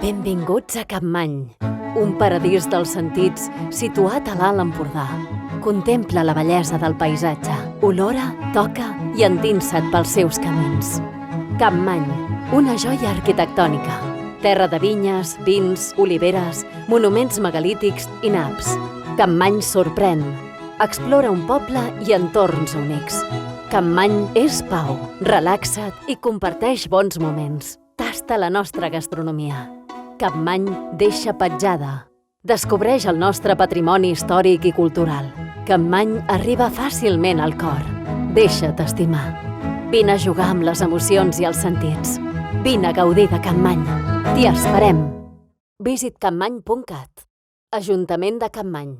Benvinguts a Capmany, un paradís dels sentits situat a l'Alt Empordà. Contempla la bellesa del paisatge, olora, toca i endinsa't pels seus camins. Capmany, una joia arquitectònica. Terra de vinyes, vins, oliveres, monuments megalítics i naps. Capmany sorprèn. Explora un poble i entorns únics. Capmany és pau, relaxa't i comparteix bons moments. Tasta la nostra gastronomia. Capmany deixa petjada. Descobreix el nostre patrimoni històric i cultural. Capmany arriba fàcilment al cor. Deixa't estimar. Vine a jugar amb les emocions i els sentits. Vine a gaudir de Capmany. T'hi esperem. Visit capmany.cat. Ajuntament de Capmany.